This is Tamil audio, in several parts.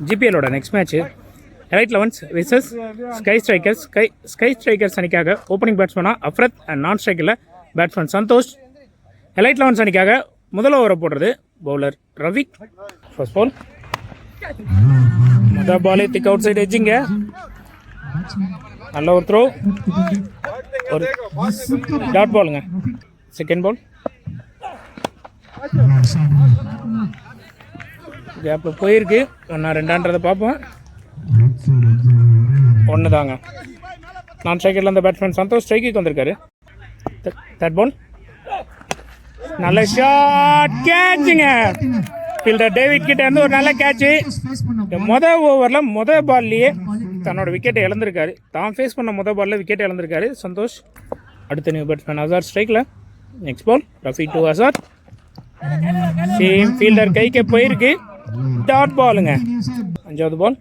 ஜிபிஎலோட next match elite elevens vs sky strikers. Sky strikers அணிக்காக ஓப்பனிங் பேட்ஸ்மேனாக அஃப்ரத் அண்ட் நான் ஸ்ட்ரைக்கில் பேட்ஸ்மேன் சந்தோஷ். எலைட் லெவன்ஸ் அணிக்காக முதல் ஓவரை போடுறது பவுலர் ரவி. ஃபர்ஸ்ட் பால் முதல் பாலே திக் அவுட் சைடு எஜ்ஜிங்க, நல்ல ஒரு த்ரோ, ஒரு டாட் பாலுங்க. செகண்ட் பால் கேப்பில் போயிருக்கு, ஒன்றா ரெண்டான்றதை பார்ப்போம். ஒன்று தாங்க. நான் ஸ்ட்ரைக்கரில் அந்த பேட்ஸ்மேன் சந்தோஷ் ஸ்ட்ரைக்கு வந்திருக்காரு. தேர்ட் பால் நல்ல ஷாட், கேட்சுங்க. ஃபீல்டர் டேவிட் கிட்ட இருந்து ஒரு நல்ல கேட்சு. மொதல் ஓவரில் மொதல் பால்லையே தன்னோட விக்கெட்டை இழந்திருக்காரு. தான் ஃபேஸ் பண்ண மொதல் பாலில் விக்கெட்டை இழந்திருக்காரு சந்தோஷ். அடுத்த நியூ பேட்ஸ்மேன் அசார் ஸ்ட்ரைக்கில். Next ball Rafi to Azhar. Same fielder கைக்கு போயிருக்கு, டாட் பாலுங்க. அஞ்சாவது ball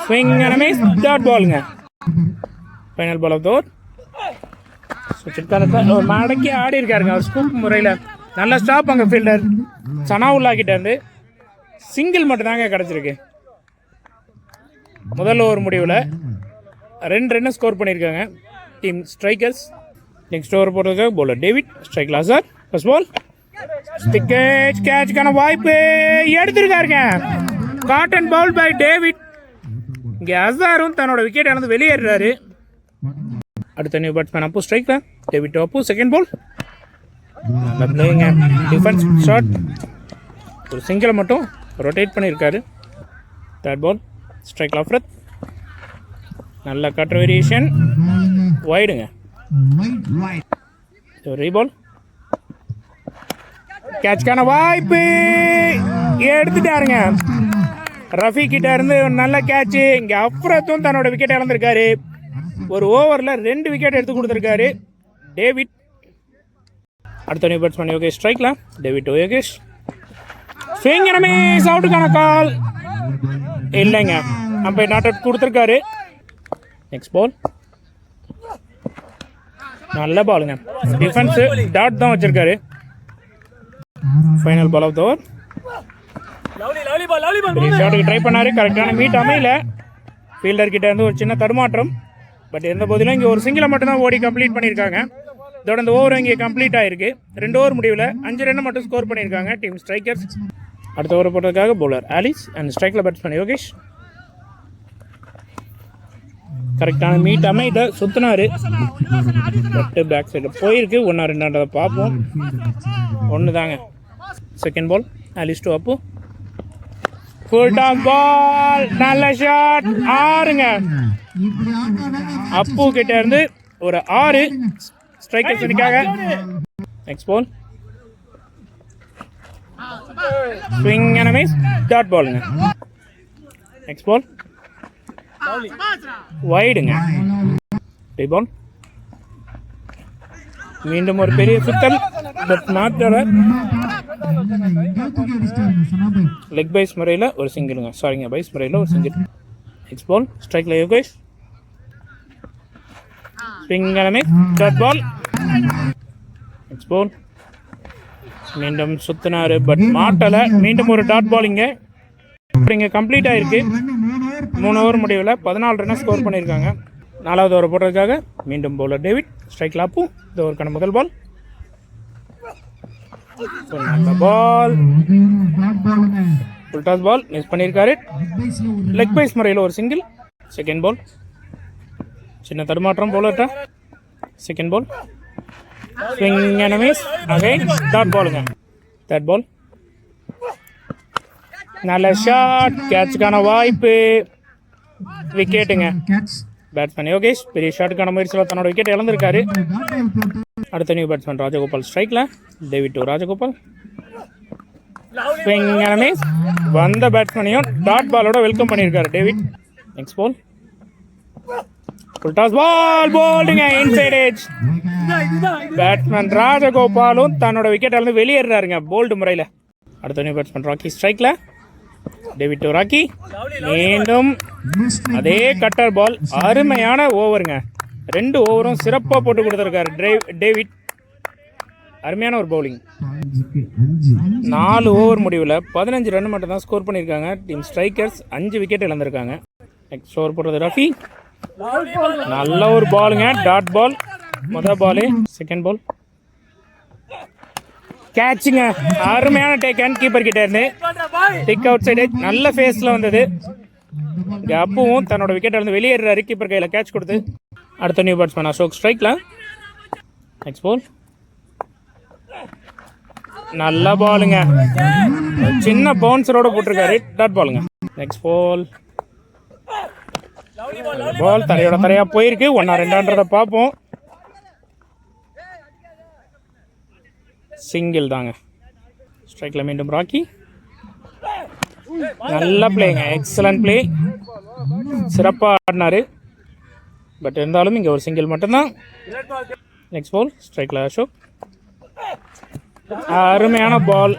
swing and miss, dot பாலுங்க. Final ball of the over. ஒரு மடக்கி ஆடி இருக்காருங்க அவர் ஸ்கூப் முறையில். நல்ல ஸ்டாப் அங்கே ஃபீல்டர் சனாவுல்லா கிட்ட இருந்து. சிங்கிள் மட்டும் தாங்க கிடச்சிருக்கு. முதல் ஓவர் முடிவில் 2 ரன் ஸ்கோர் பண்ணியிருக்காங்க டீம் ஸ்ட்ரைக்கர்ஸ். நெக்ஸ்ட் ஓவர் போடுறதுக்காக பவுலர் டேவிட். ஸ்ட்ரைக்கில் அசார். ஃபர்ஸ்ட் பால் கேட்சுக்கான வாய்ப்பு எடுத்திருக்காருங்க. Caught and bowl by David. இங்கே அசாரும் தன்னோட விக்கெட் இழந்து வெளியேறாரு. அடுத்த நியூ பேட்ஸ்மேன் அப்பு ஸ்ட்ரைக்கில். டேவிட் அப்பு. செகண்ட் பால் டிஃபென்ஸ் ஷாட், ஒரு சிங்கிளை மட்டும் ரொட்டேட் பண்ணியிருக்காரு. தேர்ட் பால் ஸ்ட்ரைக்கில் அஃப்ரத். நல்ல கட்டர் வேரியேஷன், வைடுங்க. ரீபால் கேட்ச்க்கான வாய்ப்பு எடுத்துட்டாருங்க. ரஃபி கிட்ட இருந்து நல்ல கேட்சு. இங்கே அஃப்ரத்தும் தன்னோட விக்கெட் இழந்திருக்காரு. ஒரு ஓவரில் 2 விக்கெட் எடுத்து கொடுத்துருக்காரு டேவிட். அடுத்த நியூ பேட்ஸ்மேன் யோகேஷ் ஸ்ட்ரைக்கில். David to Yogesh. Swing and miss, அவுட்டுக்கான கால் இல்லைங்க, அம்பையர் நாட் அவுட் கொடுத்துருக்காரு. நெக்ஸ்ட் பால் நல்ல பாலுங்க. டிஃபென்ஸு டாட் தான் வச்சிருக்காரு. Final ball of the over. ஷாட்டுக்கு ட்ரை பண்ணாரு, கரெக்டான மீட் அமையல. ஃபீல்டர் கிட்ட இருந்து ஒரு சின்ன தடுமாற்றம். பட் எந்த போதிலும் இங்கே ஒரு சிங்கிளை மட்டும்தான் ஓடி கம்ப்ளீட் பண்ணியிருக்காங்க. இதோட இந்த ஓவர் இங்கே கம்ப்ளீட் ஆகிருக்கு. 2 ஓவர் முடிவில் 5 ரன் மட்டும் ஸ்கோர் பண்ணியிருக்காங்க டீம் ஸ்ட்ரைக்கர்ஸ். அடுத்த ஓவர் போட்டதுக்காக பவுலர் ஆலிஸ் அண்ட் ஸ்ட்ரைக்கில் பேட்ஸ்மேன் யோகேஷ். கரெக்டான மீட் அமைத சுத்தினாரு. பட்டு பேக் சைடு போயிருக்கு. 1-2 பார்ப்போம். 1 தாங்க. Second ball Alice to Appu. Full toss ball, நல்ல ஷாட், 6ங்க. அப்பு கிட்ட இருந்து ஒரு 6 ஸ்ட்ரைக்கர்ஸ் அணிக்காக. Next ball swing and miss, dot பாலுங்க. நெக்ஸ்ட் பால் வைடுங்க. ரீபால் மீண்டும் ஒரு பெரிய சுத்தல், பட் மாற்ற லெக் பைஸ் முறையில் ஒரு சிங்கிளுங்க. சாரிங்க, பைஸ் முறையில் ஒரு சிங்கிள். நெக்ஸ்ட் பால் ஸ்ட்ரைக்கில் Yogesh. Swing and miss, dot ball. Next ball மீண்டும் சுத்தினாரு, பட் மாட்டல. மீண்டும் ஒரு டாட் பால் இங்கே கம்ப்ளீட் ஆயிருக்கு. 3 ஓவர் முடிவில் 14 ரன் ஸ்கோர் பண்ணியிருக்காங்க. 4வது ஓவர் போடுறதுக்காக மீண்டும் பவுலர் டேவிட். ஸ்ட்ரைக்கில் அப்பு. இந்த ஓவருக்கான முதல் ball ball full toss ball miss பண்ணியிருக்காரு. லெக் பைஸ் முறையில் ஒரு சிங்கிள். செகண்ட் பால் சின்ன தடுமாற்றம் பவுலர்ட்ட. Second ball swing and miss, again dot பாலுங்க. தேர்ட் பால் நல்ல ஷாட், கேட்சுக்கான வாய்ப்பு, விக்கெட்டுங்க. பேட்ஸ்மேன் யோகேஷ் பெரிய ஷாட்டுக்கான முயற்சியில் தன்னோட விக்கெட் இழந்திருக்காரு. அடுத்த நியூ பேட்ஸ்மேன் ராஜகோபால் ஸ்ட்ரைக்கில். David to Rajagopal. Swing and miss, வந்த பேட்ஸ்மேனையும் டாட் பாலோட வெல்கம் பண்ணியிருக்காரு David. Next ball full toss ball, போல்டுங்க, இன்சைட் எட்ஜ். பேட்ஸ்மேன் ராஜகோபாலும் தன்னோட விக்கெட் இழந்து வெளியேறாருங்க போல்டு முறையில். அடுத்த நியூ பேட்ஸ்மேன் ராக்கி ஸ்ட்ரைக்கில். David to Rocky. மீண்டும் அதே கட்டர் பால். அருமையான ஓவருங்க. 2 ஓவரும் சிறப்பாக போட்டு கொடுத்துருக்காரு டேவிட். அருமையான ஒரு பவுலிங். 4 ஓவர் முடிவில் 15 ரன் மட்டும் தான் ஸ்கோர் பண்ணியிருக்காங்க. டீம் ஸ்ட்ரைக்கர்ஸ் 5 விக்கெட் இழந்திருக்காங்க. நெக்ஸ்ட் ஓவர் போடுறது ரஃபி. நல்ல ஒரு பாலுங்க, டாட் பால். மொதல் பாலு. செகண்ட் பால் கேட்சுங்க, அருமையான டேக்கன் கீப்பர் கிட்ட இருந்து. டிக் அவுட் சைடு நல்ல ஃபேஸில் வந்தது. இங்கே அப்பவும் தன்னோட விக்கெட்டை வந்து வெளியேறாரு கீப்பர் கையில் கேட்ச் கொடுத்து. அடுத்த நியூ பேட்ஸ்மேன் அசோக் ஸ்ட்ரைக்கில். நெக்ஸ்ட் பால் நல்ல பாலுங்க, சின்ன பவுன்சரோட போட்டிருக்காரு, டாட் பாலுங்க. நெக்ஸ்ட் பால் பால் தரையோட தரையா போயிருக்கு. 1-2 பார்ப்போம். சிங்கிள் தாங்க. ஸ்ட்ரைக்கில் மீண்டும் ராக்கி. நல்ல பிளேங்க, எக்ஸலன்ட் பிளே, சிறப்பாக ஆடினாரு. பட் இருந்தாலும் இங்கே ஒரு சிங்கிள் மட்டும்தான். நெக்ஸ்ட் பால் ஸ்ட்ரைக்கில் அசோக். அருமையான பால்.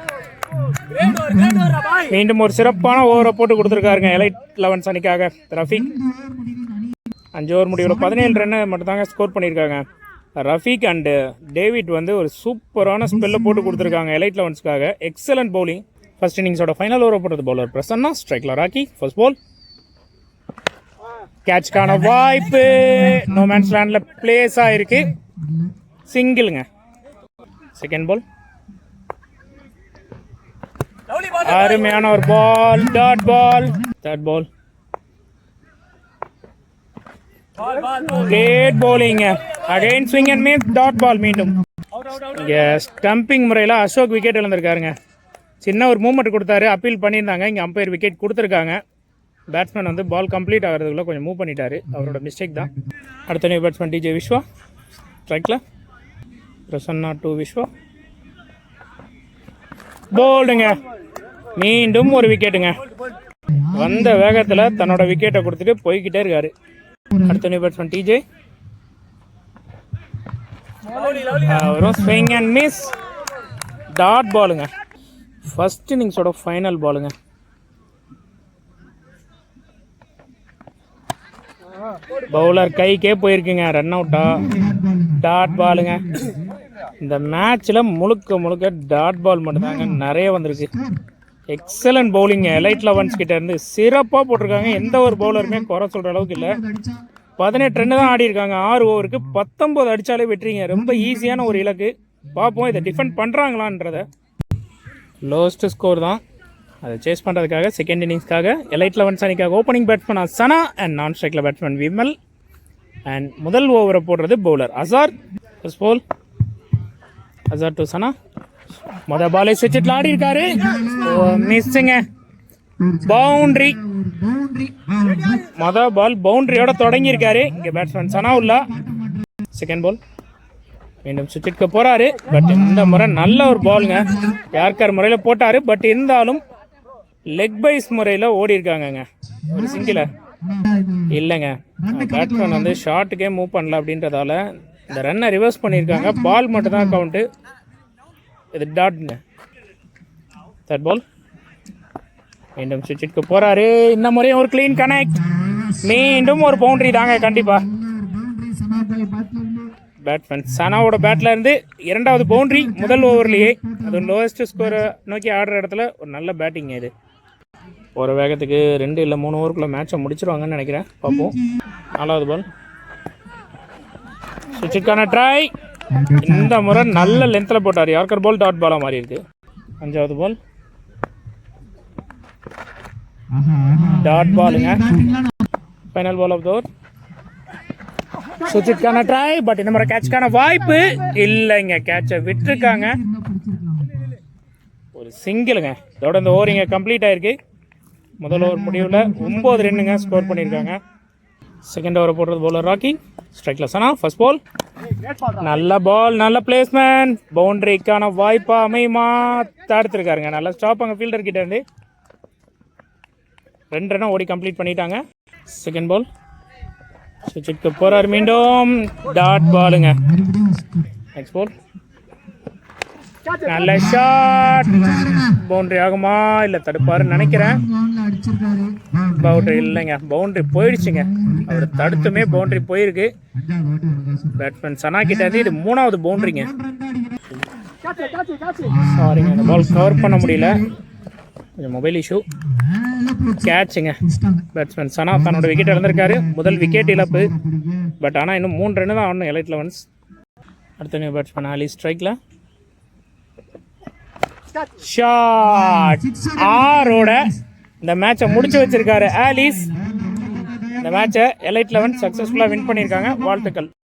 மீண்டும் ஒரு சிறப்பான ஓவரை போட்டு கொடுத்துருக்காருங்க எலைட் 11 அணிக்காக ரஃபீக். 5 ஓவர் முடிவில் 17 ரன் மட்டும்தாங்க ஸ்கோர் பண்ணியிருக்காங்க. ரஃபீக் அண்டு டேவிட் வந்து ஒரு சூப்பரான ஸ்பெல்லை போட்டு கொடுத்துருக்காங்க எலைட் 11க்காக. Excellent bowling. ஃபர்ஸ்ட் இன்னிங்ஸோட ஃபைனல் ஓவர் போட்டது பவுலர் பிரசன்னா. ஸ்ட்ரைக்கில் ராக்கி. ஃபர்ஸ்ட் பால் கேட்ச்க்கான வாய்ப்பு, நோ மேன்ஸ் லேண்டில் பிளேஸ் ஆகிருக்கு, சிங்கிளுங்க. செகண்ட் பால் அருமையான ஒரு பால், dot ball. Third ball great bowling, again swing and miss, dot ball. மீண்டும் இங்கே ஸ்டம்பிங் முறையில் அசோக் விக்கெட் இழந்திருக்காருங்க. சின்ன ஒரு மூவ்மெண்ட் கொடுத்தாரு, அப்பீல் பண்ணியிருந்தாங்க. இங்கே அம்பையர் விக்கெட் கொடுத்துருக்காங்க. பேட்ஸ்மேன் வந்து பால் கம்ப்ளீட் ஆகிறதுக்குள்ள கொஞ்சம் மூவ் பண்ணிட்டாரு, அவரோட மிஸ்டேக் தான். அடுத்த நியூ பேட்ஸ்மேன் டிஜே விஸ்வா. ஸ்ட்ரைக்கில் பிரசன்னா டு விஸ்வா. போல்டுங்க, மீண்டும் ஒரு விக்கெட்டுங்க. வந்த வேகத்தில் தன்னோட விக்கெட்டை கொடுத்துட்டு போய்கிட்டே இருக்காரு. அடுத்த நியூ பேட்ஸ்மேன் டிஜே. அவரும் ஸ்விங் அண்ட் மிஸ், டாட் பாலுங்க. ஃபர்ஸ்ட் இன்னிங்ஸோட ஃபைனல் பாலுங்க. பவுலர் கைக்கே போயிருக்குங்க, ரன் அவுட்டா, டாட் பாலுங்க. இந்த மேட்ச்சில் முழுக்க முழுக்க டாட் பால் மட்டும்தாங்க நிறைய வந்திருக்கு. எக்ஸலன்ட் பவுலிங் எலைட் 11 கிட்ட இருந்து சிறப்பாக போட்டிருக்காங்க. எந்த ஒரு பவுலருமே குறை சொல்கிற அளவுக்கு இல்லை. 18 ரன் தான் ஆடி இருக்காங்க. 6 ஓவருக்கு 19 அடித்தாலே வெற்றிங்க. ரொம்ப ஈஸியான ஒரு இலக்கு. பார்ப்போம் இதை டிஃபெண்ட் பண்ணுறாங்களான்றத. லோவஸ்ட் ஸ்கோர் தான், அதை சேஸ் பண்ணுறதுக்காக செகண்ட் இன்னிங்ஸ்க்காக எலைட் 11 அணிக்காக opening batsman Sana and non ஸ்ட்ரைக்கில் பேட்ஸ்மேன் விமல். அண்ட் முதல் ஓவரை போடுறது bowler Azhar. First ball Azhar to Sana. மொதல் பாலே சுவிட்சில் ஆடி இருக்காரு, மிஸ்ஸுங்க, பவுண்டரி. மொதல் பால் பவுண்டரியோட தொடங்கியிருக்காரு. இங்கே பேட்ஸ்மேன் சனாவுல்லா. செகண்ட் பால் மீண்டும் சுவிட்சுக்கு போகிறாரு. பட் இந்த முறை நல்ல ஒரு பாலுங்க, யார்கர் முறையில் போட்டார். பட் இருந்தாலும் லெக் பைஸ் முறையில் ஓடி இருக்காங்கங்க. ஒரு சிங்கிளை இல்லைங்க, பேட்ஸ்மேன் வந்து ஷார்ட்டுக்கே மூவ் பண்ணல அப்படின்றதால இந்த ரன்னை ரிவர்ஸ் பண்ணியிருக்காங்க. பால் மட்டும் தான் கவுண்ட்டு, இது டாட்ங்க. தேர்ட் பால் மீண்டும் சுவிட்சுக்கு போகிறாரு. இந்த முறையும் ஒரு க்ளீன் கனெக்ட், மீண்டும் ஒரு பவுண்டரி தாங்க கண்டிப்பாக. பேட்ஸ்மேன் சனாவோட பேட்டில் இருந்து இரண்டாவது பவுண்டரி முதல் ஓவர்லேயே. அது லோவஸ்ட் ஸ்கோரை நோக்கி ஆடுற இடத்துல ஒரு நல்ல பேட்டிங். இது ஒரு வேகத்துக்கு 2 இல்லை 3 ஓவருக்குள்ளே மேட்சை முடிச்சிருவாங்கன்னு நினைக்கிறேன். பார்ப்போம். 4வது பால் சுவிட்சுக்கான ட்ரை. இந்த முறை நல்ல லென்த்தில் போட்டார். யார்கர் பால் டாட் பாலாக மாறி இருக்கு. 5வது பால் டாட் பாலுங்க. Final ball of the over. சுவிட்சுக்கான ட்ரை. பட் இந்த முறை கேட்சுக்கான வாய்ப்பு இல்லைங்க, கேட்சை விட்டுருக்காங்க. ஒரு சிங்கிளுங்க. இதோட இந்த ஓவர் இங்கே கம்ப்ளீட் ஆயிருக்கு. முதல் ஓவர் முடிவில் 9 ரன்னுங்க ஸ்கோர் பண்ணியிருக்காங்க. செகண்ட் ஓவர் போடுறது பவுலர் ராக்கி. ஸ்ட்ரைக்கில் சனா. ஃபர்ஸ்ட் பால் நல்ல பால், நல்ல பிளேஸ்மெண்ட், பவுண்டரிக்கான வாய்ப்பா அமையுமா, தடுத்துருக்காருங்க. நல்ல ஸ்டாப் அங்கே ஃபீல்டர் கிட்ட இருந்து. 2 ரன்னும் ஓடி கம்ப்ளீட் பண்ணிட்டாங்க. செகண்ட் பால் சுவிட்சுக்கு போகிறார், மீண்டும் டாட் பாலுங்க. நெக்ஸ்ட் பால் நல்ல ஷாட், பவுண்டரி ஆகுமா இல்லை தடுப்பாருன்னு நினைக்கிறேன். பவுண்டரி இல்லைங்க, பவுண்டரி போயிடுச்சுங்க. அவர் தடுத்துமே பவுண்டரி போயிருக்கு. பேட்ஸ்மேன் சனா கிட்ட இருந்து இது 3வது பவுண்டரிங்க. சாரிங்க, அந்த பால் கவர் பண்ண முடியல, கொஞ்சம் மொபைல் இஷ்யூ. கேட்சுங்க. பேட்ஸ்மேன் சனா தன்னோட விக்கெட் இழந்திருக்காரு. முதல் விக்கெட் இழப்பு. பட் ஆனால் இன்னும் 3 ரன் தான் ஆடணும் எலைட் 11s. அடுத்த நியூ பேட்ஸ்மேன் ஆலி ஸ்ட்ரைக்கில். ஷாட் 6ஓட இந்த மேட்சை முடிச்சு வச்சிருக்காரு ஆலிஸ். இந்த மேட்சை எலைட் 11 சக்ஸஸ்ஃபுல்லாக வின் பண்ணியிருக்காங்க. வாழ்த்துக்கள்.